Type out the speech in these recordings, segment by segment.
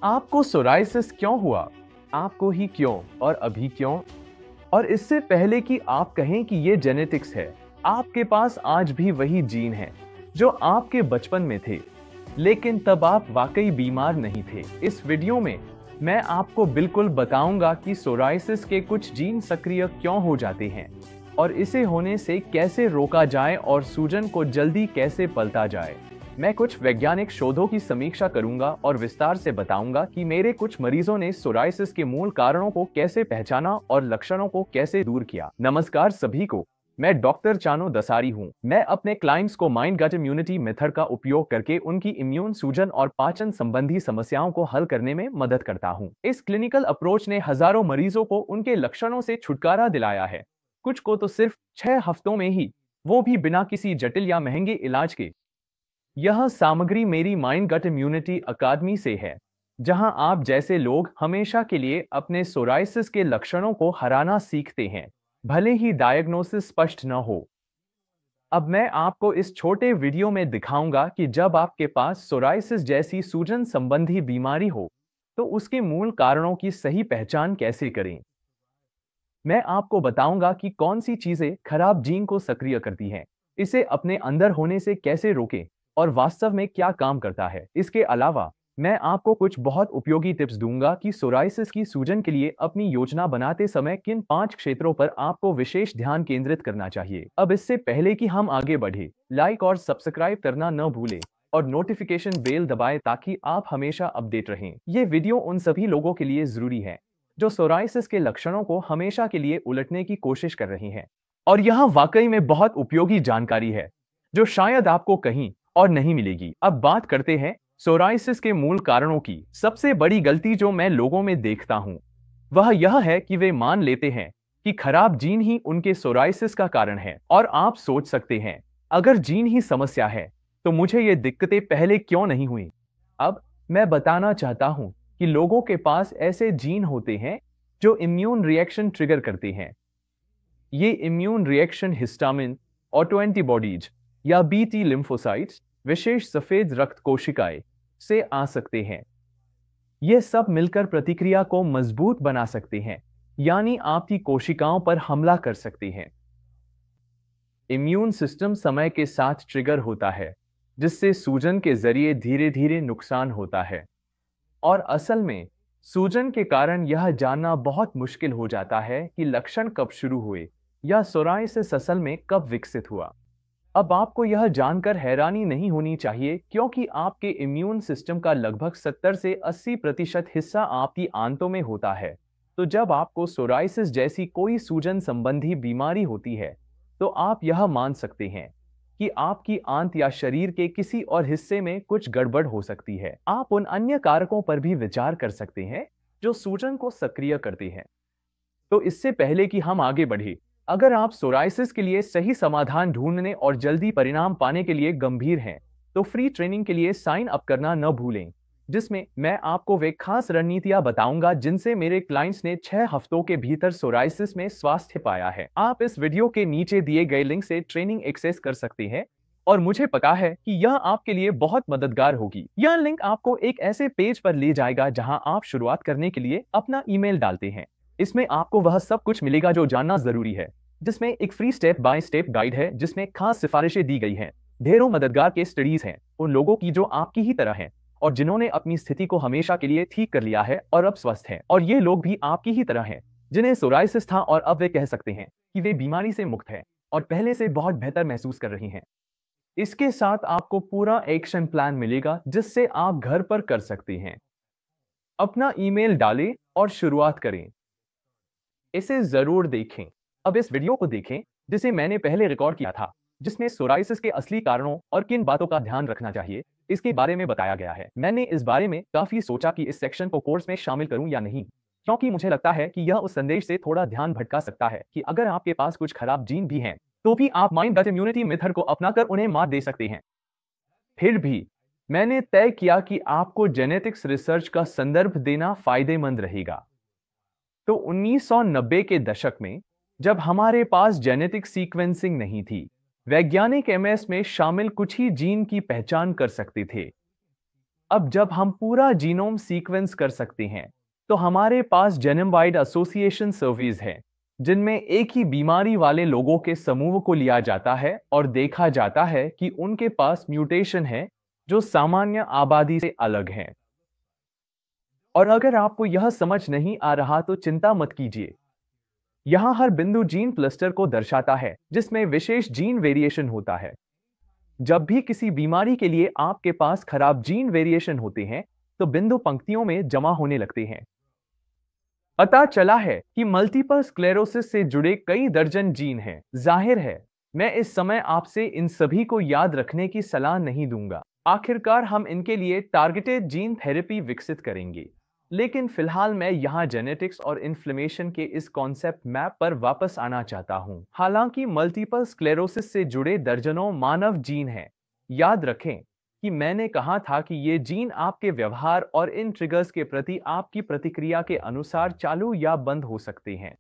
आपको सोराइसिस क्यों हुआ? आपको ही क्यों और अभी क्यों? और इससे पहले कि आप कहें कि ये जेनेटिक्स है, आपके पास आज भी वही जीन है जो आपके बचपन में थे, लेकिन तब आप वाकई बीमार नहीं थे। इस वीडियो में मैं आपको बिल्कुल बताऊंगा कि सोराइसिस के कुछ जीन सक्रिय क्यों हो जाते हैं और इसे होने से कैसे रोका जाए और सूजन को जल्दी कैसे पलटा जाए। मैं कुछ वैज्ञानिक शोधों की समीक्षा करूंगा और विस्तार से बताऊंगा कि मेरे कुछ मरीजों ने सोराइसिस के मूल कारणों को कैसे पहचाना और लक्षणों को कैसे दूर किया। नमस्कार सभी को, मैं डॉक्टर चानो दसारी हूं। मैं अपने क्लाइंट्स को माइंड गट इम्यूनिटी मेथड का उपयोग करके उनकी इम्यून, सूजन और पाचन संबंधी समस्याओं को हल करने में मदद करता हूं। इस क्लिनिकल अप्रोच ने हजारों मरीजों को उनके लक्षणों से छुटकारा दिलाया है, कुछ को तो सिर्फ 6 हफ्तों में ही, वो भी बिना किसी जटिल या महंगे इलाज के। यह सामग्री मेरी माइंड गट इम्यूनिटी अकादमी से है, जहां आप जैसे लोग हमेशा के लिए अपने सोराइसिस के लक्षणों को हराना सीखते हैं, भले ही डायग्नोसिस स्पष्ट न हो। अब मैं आपको इस छोटे वीडियो में दिखाऊंगा कि जब आपके पास सोराइसिस जैसी सूजन संबंधी बीमारी हो, तो उसके मूल कारणों की सही पहचान कैसे करें। मैं आपको बताऊंगा कि कौन सी चीजें खराब जीन को सक्रिय करती हैं, इसे अपने अंदर होने से कैसे रोकें और वास्तव में क्या काम करता है। इसके अलावा मैं आपको कुछ बहुत उपयोगी टिप्स दूंगा कि सोराइसिस की सूजन के लिए अपनी योजना बनाते समय किन 5 क्षेत्रों पर आपको विशेष ध्यान केंद्रित करना चाहिए। अब इससे पहले कि हम आगे बढ़े, लाइक और सब्सक्राइब करना न भूलें और नोटिफिकेशन बेल दबाएं ताकि आप हमेशा अपडेट रहें। ये वीडियो उन सभी लोगों के लिए जरूरी है जो सोराइसिस के लक्षणों को हमेशा के लिए उलटने की कोशिश कर रही हैं। और यह वाकई में बहुत उपयोगी जानकारी है जो शायद आपको कहीं और नहीं मिलेगी। अब बात करते हैं सोराइसिस के मूल कारणों की। सबसे बड़ी गलती जो मैं लोगों में देखता हूं, वह यह है कि वे मान लेते हैं कि खराब जीन ही उनके सोराइसिस का कारण है। और आप सोच सकते हैं, अगर जीन ही समस्या है तो मुझे ये दिक्कतें पहले क्यों नहीं हुई। अब मैं बताना चाहता हूं कि लोगों के पास ऐसे जीन होते हैं जो इम्यून रिएक्शन ट्रिगर करते हैं। ये immune reaction histamine, auto antibodies या बीटी लिम्फोसाइट्स, विशेष सफेद रक्त कोशिकाएं से आ सकते हैं। ये सब मिलकर प्रतिक्रिया को मजबूत बना सकते हैं, यानी आपकी कोशिकाओं पर हमला कर सकते हैं। इम्यून सिस्टम समय के साथ ट्रिगर होता है, जिससे सूजन के जरिए धीरे धीरे नुकसान होता है। और असल में सूजन के कारण यह जानना बहुत मुश्किल हो जाता है कि लक्षण कब शुरू हुए या सोराइसिस असल में कब विकसित हुआ। अब आपको यह जानकर हैरानी नहीं होनी चाहिए, क्योंकि आपके इम्यून सिस्टम का लगभग 70 से 80% हिस्सा आपकी आंतों में होता है। तो जब आपको सोराइसिस जैसी कोई सूजन संबंधी बीमारी होती है, तो आप यह मान सकते हैं कि आपकी आंत या शरीर के किसी और हिस्से में कुछ गड़बड़ हो सकती है। आप उन अन्य कारकों पर भी विचार कर सकते हैं जो सूजन को सक्रिय करते हैं। तो इससे पहले कि हम आगे बढ़े, अगर आप सोराइसिस के लिए सही समाधान ढूंढने और जल्दी परिणाम पाने के लिए गंभीर हैं, तो फ्री ट्रेनिंग के लिए साइन अप करना न भूलें, जिसमें मैं आपको वे खास रणनीतियां बताऊंगा जिनसे मेरे क्लाइंट्स ने 6 हफ्तों के भीतर सोराइसिस में स्वास्थ्य पाया है। आप इस वीडियो के नीचे दिए गए लिंक से ट्रेनिंग एक्सेस कर सकते हैं और मुझे पता है कि यह आपके लिए बहुत मददगार होगी। यह लिंक आपको एक ऐसे पेज पर ले जाएगा जहां आप शुरुआत करने के लिए अपना ईमेल डालते हैं। इसमें आपको वह सब कुछ मिलेगा जो जानना जरूरी है, जिसमें एक free step by step guide है जिसमें खास सिफारिशें दी गई हैं। ढेरों मददगार केस स्टडीज हैं उन लोगों की जो आपकी ही तरह हैं और जिन्होंने अपनी स्थिति को हमेशा के लिए ठीक कर लिया है और अब स्वस्थ हैं। और ये लोग भी आपकी ही तरह हैं जिन्हें सोराइसिस था और अब वे कह सकते हैं कि वे बीमारी से मुक्त हैं और पहले से बहुत बेहतर महसूस कर रही हैं। इसके साथ आपको पूरा एक्शन प्लान मिलेगा जिससे आप घर पर कर सकते हैं। अपना ईमेल डालें और शुरुआत करें। इसे जरूर देखें। अब इस वीडियो को देखें जिसे मैंने पहले रिकॉर्ड किया था, जिसमें सोराइसिस के असली कारणों और किन बातों का ध्यान रखना चाहिए इसके बारे में बताया गया है। मैंने इस बारे में काफी सोचा कि इस सेक्शन को कोर्स में शामिल करूं या नहीं, क्योंकि मुझे लगता है कि यह उस संदेश से थोड़ा ध्यान भटका सकता है कि अगर आपके पास कुछ खराब जीन भी हैं, तो भी आप माइंड गट इम्यूनिटी मेथड को अपनाकर उन्हें मात दे सकते हैं। फिर भी मैंने तय किया कि आपको जेनेटिक्स रिसर्च का संदर्भ देना फायदेमंद रहेगा। तो 1990 के दशक में, जब हमारे पास जेनेटिक सीक्वेंसिंग नहीं थी, वैज्ञानिक एमएस में शामिल कुछ ही जीन की पहचान कर सकते थे। अब जब हम पूरा जीनोम सीक्वेंस कर सकते हैं, तो हमारे पास जेनोम वाइड एसोसिएशन सर्वेज हैं, जिनमें एक ही बीमारी वाले लोगों के समूह को लिया जाता है और देखा जाता है कि उनके पास म्यूटेशन है जो सामान्य आबादी से अलग हैं। और अगर आपको यह समझ नहीं आ रहा तो चिंता मत कीजिए। यहां हर बिंदु जीन क्लस्टर को दर्शाता है जिसमें विशेष जीन वेरिएशन होता है। जब भी किसी बीमारी के लिए आपके पास खराब जीन वेरिएशन होते हैं, तो बिंदु पंक्तियों में जमा होने लगते हैं। पता चला है कि मल्टीपल स्क्लेरोसिस से जुड़े कई दर्जन जीन हैं। जाहिर है, मैं इस समय आपसे इन सभी को याद रखने की सलाह नहीं दूंगा। आखिरकार हम इनके लिए टारगेटेड जीन थेरेपी विकसित करेंगे। लेकिन फिलहाल मैं यहाँ जेनेटिक्स और इन्फ्लेमेशन के इस कॉन्सेप्ट मैप पर वापस आना चाहता हूँ। हालांकि मल्टीपल स्क्लेरोसिस से जुड़े दर्जनों मानव जीन हैं, याद रखें कि मैंने कहा था कि ये जीन आपके व्यवहार और इन ट्रिगर्स के प्रति आपकी प्रतिक्रिया के अनुसार चालू या बंद हो सकते हैं।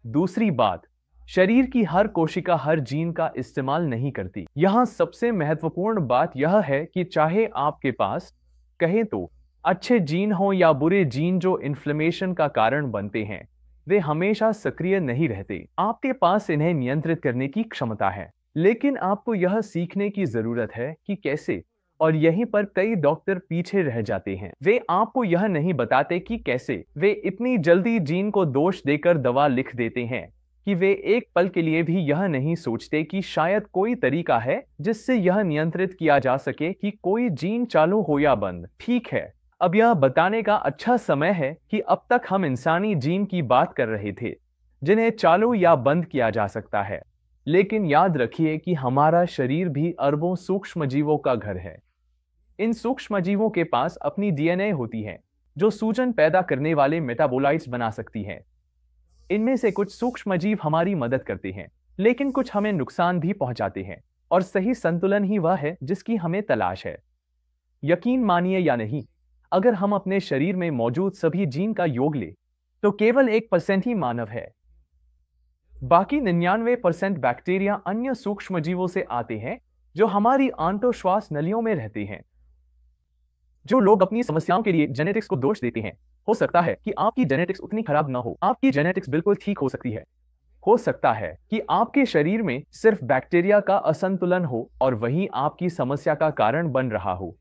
दूसरी बात, शरीर की हर कोशिका हर जीन का इस्तेमाल नहीं करती। यहाँ सबसे महत्वपूर्ण बात यह है कि चाहे आपके पास कहें तो अच्छे जीन हो या बुरे जीन जो इन्फ्लेमेशन का कारण बनते हैं, वे हमेशा सक्रिय नहीं रहते। आपके पास इन्हें नियंत्रित करने की क्षमता है, लेकिन आपको यह सीखने की जरूरत है कि कैसे। और यहीं पर कई डॉक्टर पीछे रह जाते हैं। वे आपको यह नहीं बताते कि कैसे। वे इतनी जल्दी जीन को दोष देकर दवा लिख देते हैं कि वे एक पल के लिए भी यह नहीं सोचते कि शायद कोई तरीका है जिससे यह नियंत्रित किया जा सके कि कोई जीन चालू हो या बंद। ठीक है, अब यह बताने का अच्छा समय है कि अब तक हम इंसानी जीन की बात कर रहे थे जिन्हें चालू या बंद किया जा सकता है। लेकिन याद रखिए कि हमारा शरीर भी अरबों सूक्ष्मजीवों का घर है। इन सूक्ष्मजीवों के पास अपनी डीएनए होती है जो सूजन पैदा करने वाले मेटाबोलाइट्स बना सकती है। इनमें से कुछ सूक्ष्मजीव हमारी मदद करते हैं, लेकिन कुछ हमें नुकसान भी पहुंचाते हैं। और सही संतुलन ही वह है जिसकी हमें तलाश है। यकीन मानिए या नहीं, अगर हम अपने शरीर में मौजूद सभी जीन का योग ले तो केवल 1% ही मानव है। बाकी 99% बैक्टीरिया अन्य सूक्ष्मजीवों से आते हैं जो हमारी आंतोश्वास नलियों में रहते हैं। जो लोग अपनी समस्याओं के लिए जेनेटिक्स को दोष देते हैं, हो सकता है कि आपकी जेनेटिक्स उतनी खराब ना हो। आपकी जेनेटिक्स बिल्कुल ठीक हो सकती है। हो सकता है कि आपके शरीर में सिर्फ बैक्टीरिया का असंतुलन हो और वही आपकी समस्या का कारण बन रहा हो।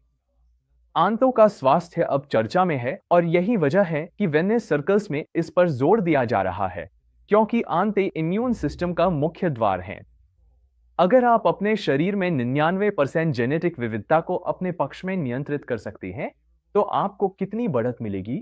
आंतों का स्वास्थ्य अब चर्चा में है और यही वजह है कि वेलनेस सर्कल्स में इस पर जोर दिया जा रहा है, क्योंकि आंतें इम्यून सिस्टम का मुख्य द्वार हैं। अगर आप अपने शरीर में 99% जेनेटिक विविधता को अपने पक्ष में नियंत्रित कर सकते हैं, तो आपको कितनी बढ़त मिलेगी।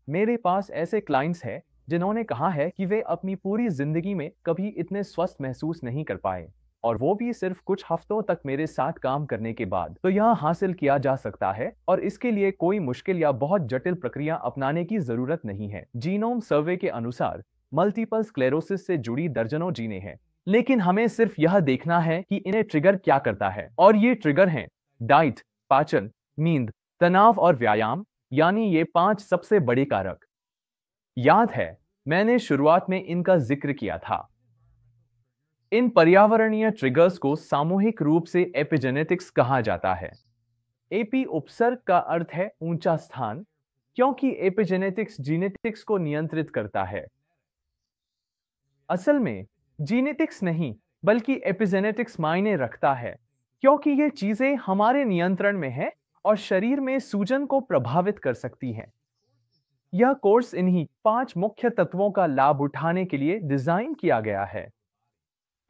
मेरे पास ऐसे क्लाइंट्स हैं जिन्होंने कहा है कि वे अपनी पूरी जिंदगी में कभी इतने स्वस्थ महसूस नहीं कर पाए, और वो भी सिर्फ कुछ हफ्तों तक मेरे साथ काम करने के बाद। तो यह हासिल किया जा सकता है और इसके लिए कोई मुश्किल या बहुत जटिल प्रक्रिया अपनाने की जरूरत नहीं है। जीनोम सर्वे के अनुसार मल्टीपल स्क्लेरोसिस से जुड़ी दर्जनों जीनें हैं, लेकिन हमें सिर्फ यह देखना है कि इन्हें ट्रिगर क्या करता है। और ये ट्रिगर हैं डाइट, पाचन, नींद, तनाव और व्यायाम, यानी ये 5 सबसे बड़े कारक। याद है, मैंने शुरुआत में इनका जिक्र किया था। इन पर्यावरणीय ट्रिगर्स को सामूहिक रूप से एपिजेनेटिक्स कहा जाता है। एपी उपसर्ग का अर्थ है ऊंचा स्थान, क्योंकि एपिजेनेटिक्स जीनेटिक्स को नियंत्रित करता है। असल में जीनेटिक्स नहीं बल्कि एपिजेनेटिक्स मायने रखता है, क्योंकि ये चीजें हमारे नियंत्रण में है और शरीर में सूजन को प्रभावित कर सकती हैं। यह कोर्स इन्हीं 5 मुख्य तत्वों का लाभ उठाने के लिए डिजाइन किया गया है।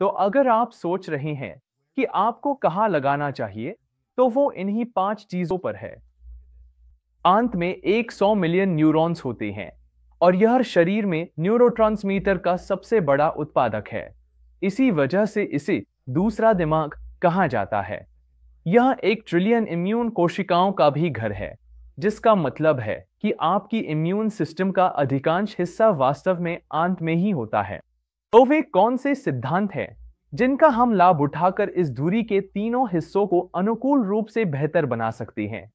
तो अगर आप सोच रहे हैं कि आपको कहां लगाना चाहिए, तो वो इन्हीं 5 चीजों पर है। आंत में 100 मिलियन न्यूरॉन्स होते हैं और यह शरीर में न्यूरोट्रांसमीटर का सबसे बड़ा उत्पादक है। इसी वजह से इसे दूसरा दिमाग कहा जाता है। यह 1 ट्रिलियन इम्यून कोशिकाओं का भी घर है, जिसका मतलब है कि आपकी इम्यून सिस्टम का अधिकांश हिस्सा वास्तव में आंत में ही होता है। तो वे कौन से सिद्धांत हैं जिनका हम लाभ उठाकर इस धुरी के तीनों हिस्सों को अनुकूल रूप से बेहतर बना सकते हैं?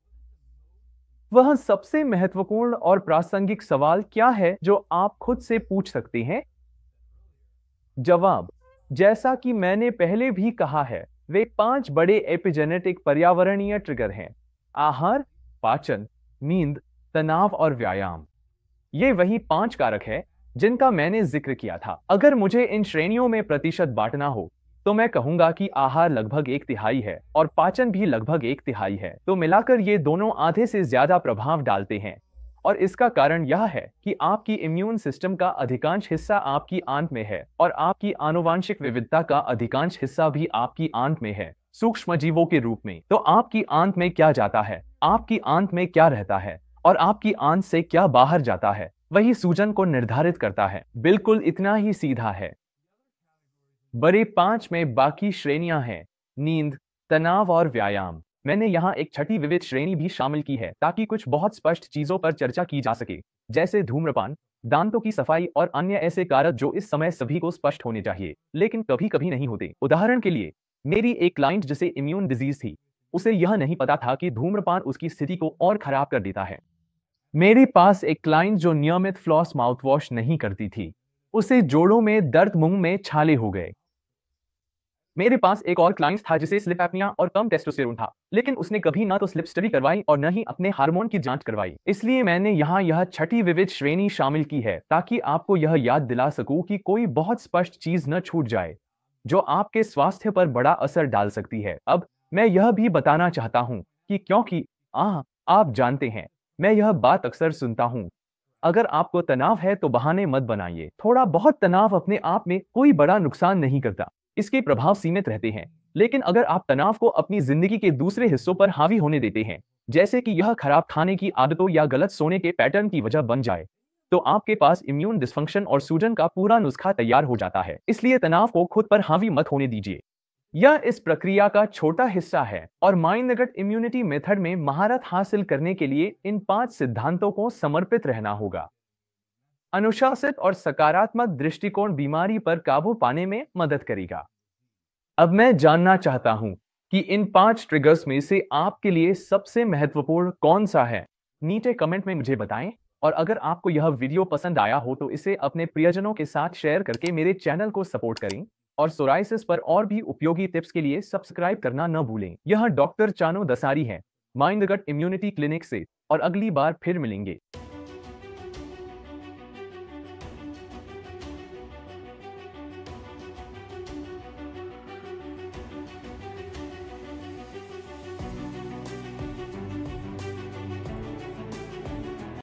वह सबसे महत्वपूर्ण और प्रासंगिक सवाल क्या है जो आप खुद से पूछ सकते हैं? जवाब, जैसा कि मैंने पहले भी कहा है, वे 5 बड़े एपिजेनेटिक पर्यावरणीय ट्रिगर हैं आहार, पाचन, नींद, तनाव और व्यायाम। ये वही 5 कारक है जिनका मैंने जिक्र किया था। अगर मुझे इन श्रेणियों में प्रतिशत बांटना हो तो मैं कहूंगा कि आहार लगभग 1/3 है और पाचन भी लगभग 1/3 है। तो मिलाकर ये दोनों आधे से ज्यादा प्रभाव डालते हैं। और इसका कारण यह है कि आपकी इम्यून सिस्टम का अधिकांश हिस्सा आपकी आंत में है और आपकी आनुवांशिक विविधता का अधिकांश हिस्सा भी आपकी आंत में है, सूक्ष्म जीवों के रूप में। तो आपकी आंत में क्या जाता है, आपकी आंत में क्या रहता है और आपकी आंत से क्या बाहर जाता है, वही सूजन को निर्धारित करता है। बिल्कुल इतना ही सीधा है। बड़े 5 में बाकी श्रेणियां हैं: नींद, तनाव और व्यायाम। मैंने यहाँ एक छठी विविध श्रेणी भी शामिल की है ताकि कुछ बहुत स्पष्ट चीजों पर चर्चा की जा सके, जैसे धूम्रपान, दांतों की सफाई और अन्य ऐसे कारक जो इस समय सभी को स्पष्ट होने चाहिए लेकिन कभी कभी नहीं होते। उदाहरण के लिए, मेरी एक क्लाइंट जिसे इम्यून डिजीज थी, उसे यह नहीं पता था कि धूम्रपान उसकी स्थिति को और खराब कर देता है। मेरे पास एक क्लाइंट जो नियमित फ्लॉस माउथवॉश नहीं करती थी, उसे जोड़ों में दर्द, मुंह में छाले हो गए। मेरे पास एक और क्लाइंट था जिसे स्लिप एपनिया और कम टेस्टोस्टेरोन था, लेकिन उसने कभी ना तो स्लिप स्टडी करवाई और न ही अपने हार्मोन की जांच करवाई। इसलिए मैंने यहाँ यह छठी विविध श्रेणी शामिल की है ताकि आपको यह याद दिला सकूं कि कोई बहुत स्पष्ट चीज न छूट जाए जो आपके स्वास्थ्य पर बड़ा असर डाल सकती है। अब मैं यह भी बताना चाहता हूँ कि क्योंकि आप जानते हैं, मैं यह बात अक्सर सुनता हूँ, अगर आपको तनाव है तो बहाने मत बनाइए। थोड़ा बहुत तनाव अपने आप में कोई बड़ा नुकसान नहीं करता, इसके प्रभाव सीमित रहते हैं। लेकिन अगर आप तनाव को अपनी जिंदगी के दूसरे हिस्सों पर हावी होने देते हैं, जैसे कि यह खराब खाने की आदतों या गलत सोने के पैटर्न की वजह बन जाए, तो आपके पास इम्यून डिस्फंक्शन और सूजन का पूरा नुस्खा तैयार हो जाता है। इसलिए तनाव को खुद पर हावी मत होने दीजिए। यह इस प्रक्रिया का छोटा हिस्सा है और माइंड गट इम्यूनिटी मेथड में महारत हासिल करने के लिए इन 5 सिद्धांतों को समर्पित रहना होगा। अनुशासित और सकारात्मक दृष्टिकोण बीमारी पर काबू पाने में मदद करेगा। अब मैं जानना चाहता हूं कि इन 5 ट्रिगर्स में से आपके लिए सबसे महत्वपूर्ण कौन सा है। नीचे कमेंट में मुझे बताएं और अगर आपको यह वीडियो पसंद आया हो तो इसे अपने प्रियजनों के साथ शेयर करके मेरे चैनल को सपोर्ट करें और सोराइसिस पर और भी उपयोगी टिप्स के लिए सब्सक्राइब करना न भूलें। यह डॉक्टर चानो दसारी है, माइंड गट इम्यूनिटी क्लिनिक से, और अगली बार फिर मिलेंगे।